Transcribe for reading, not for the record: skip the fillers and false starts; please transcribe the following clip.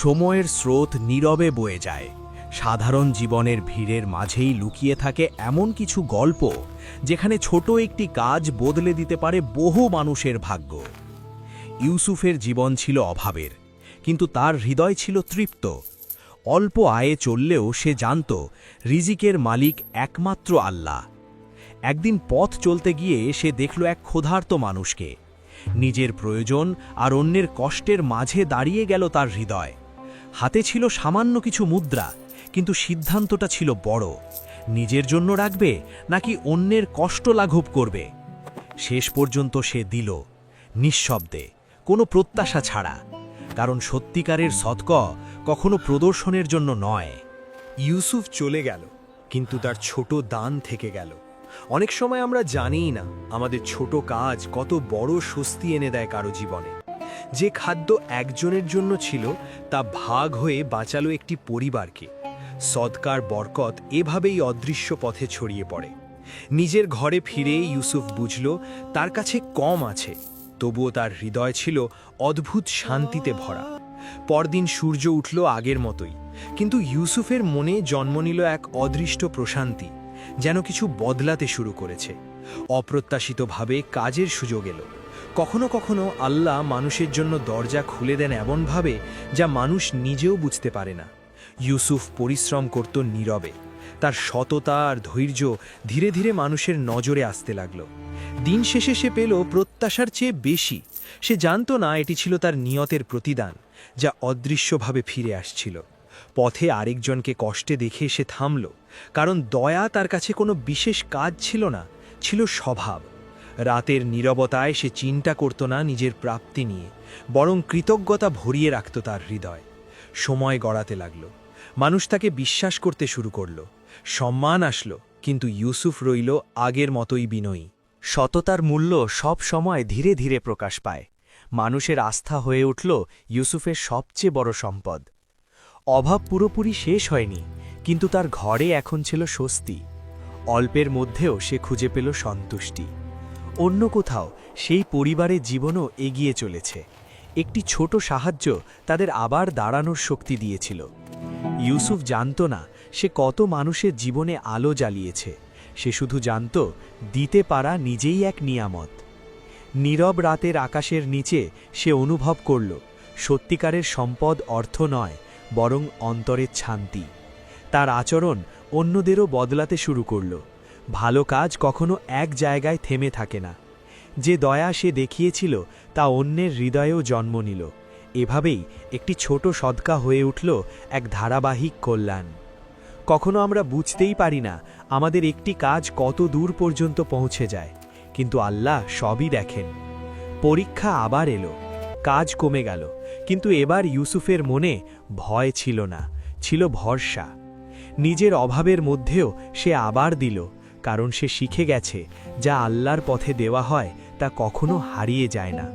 সময়ের স্রোত নীরবে বয়ে যায়। সাধারণ জীবনের ভিড়ের মাঝেই লুকিয়ে থাকে এমন কিছু গল্প, যেখানে ছোট একটি কাজ বদলে দিতে পারে বহু মানুষের ভাগ্য। ইউসুফের জীবন ছিল অভাবের, কিন্তু তার হৃদয় ছিল তৃপ্ত। অল্প আয়ে চললেও সে জানত রিজিকের মালিক একমাত্র আল্লাহ। একদিন পথ চলতে গিয়ে সে দেখল এক ক্ষুধার্ত মানুষকে। নিজের প্রয়োজন আর অন্যের কষ্টের মাঝে দাঁড়িয়ে গেল তার হৃদয়। হাতে ছিল সামান্য কিছু মুদ্রা, কিন্তু সিদ্ধান্তটা ছিল বড়। নিজের জন্য রাখবে নাকি অন্যের কষ্ট লাঘব করবে। শেষ পর্যন্ত সে দিল, নিঃশব্দে, কোনো প্রত্যাশা ছাড়া। কারণ সত্যিকারের সদকা কখনো প্রদর্শনের জন্য নয়। ইউসুফ চলে গেল, কিন্তু তার ছোট দান থেকে গেল। অনেক সময় আমরা জানিই না আমাদের ছোট কাজ কত বড় স্বস্তি এনে দেয় কারো জীবনে। যে খাদ্য একজনের জন্য ছিল তা ভাগ হয়ে বাঁচালো একটি পরিবারকে। সদকার বরকত এভাবেই অদৃশ্য পথে ছড়িয়ে পড়ে। নিজের ঘরে ফিরে ইউসুফ বুঝল তার কাছে কম আছে, তবুও তার হৃদয় ছিল অদ্ভুত শান্তিতে ভরা। পরদিন সূর্য উঠল আগের মতোই, কিন্তু ইউসুফের মনে জন্ম নিল এক অদৃষ্ট প্রশান্তি, যেন কিছু বদলাতে শুরু করেছে। অপ্রত্যাশিতভাবে কাজের সুযোগ এলো। কখনো কখনো আল্লাহ মানুষের জন্য দরজা খুলে দেন এমনভাবে যা মানুষ নিজেও বুঝতে পারে না। ইউসুফ পরিশ্রম করত নীরবে। তার সততা আর ধৈর্য ধীরে ধীরে মানুষের নজরে আসতে লাগল। দিন শেষে সে পেল প্রত্যাশার চেয়ে বেশি। সে জানত না এটি ছিল তার নিয়তের প্রতিদান, যা অদৃশ্যভাবে ফিরে আসছিল। পথে আরেকজনকে কষ্টে দেখে সে থামল, কারণ দয়া তার কাছে কোনো বিশেষ কাজ ছিল না, ছিল স্বভাব। রাতের নীরবতায় সে চিন্তা করত না নিজের প্রাপ্তি নিয়ে, বরং কৃতজ্ঞতা ভরিয়ে রাখত তার হৃদয়। সময় গড়াতে লাগল, মানুষ তাকে বিশ্বাস করতে শুরু করল, সম্মান আসলো, কিন্তু ইউসুফ রইল আগের মতোই বিনয়ী। সততার মূল্য সব সময় ধীরে ধীরে প্রকাশ পায়। মানুষের আস্থা হয়ে উঠল ইউসুফের সবচেয়ে বড় সম্পদ। অভাব পুরোপুরি শেষ হয়নি, কিন্তু তার ঘরে এখন ছিল স্বস্তি। অল্পের মধ্যেও সে খুঁজে পেল সন্তুষ্টি। অন্য কোথাও সেই পরিবারের জীবনও এগিয়ে চলেছে। একটি ছোট সাহায্য তাদের আবার দাঁড়ানোর শক্তি দিয়েছিল। ইউসুফ জানত না সে কত মানুষের জীবনে আলো জ্বালিয়েছে। সে শুধু জানত দিতে পারা নিজেই এক নিয়ামত। নীরব রাতের আকাশের নিচে সে অনুভব করল সত্যিকারের সম্পদ অর্থ নয়, বরং অন্তরের শান্তি। তার আচরণ অন্যদেরও বদলাতে শুরু করল। ভালো কাজ কখনো এক জায়গায় থেমে থাকে না। যে দয়া সে দেখিয়েছিল তা অন্যের হৃদয়েও জন্ম নিল। এভাবেই একটি ছোট সদকা হয়ে উঠল এক ধারাবাহিক কল্যাণ। কখনো আমরা বুঝতেই পারি না আমাদের একটি কাজ কত দূর পর্যন্ত পৌঁছে যায়, কিন্তু আল্লাহ সবই দেখেন। পরীক্ষা আবার এলো, কাজ কমে গেল, কিন্তু এবার ইউসুফের মনে ভয় ছিল না, ছিল ভরসা। নিজের অভাবের মধ্যেও সে আবার দিল, কারণ সে শিখে গেছে যা আল্লাহর পথে দেওয়া হয় তা কখনো হারিয়ে যায় না।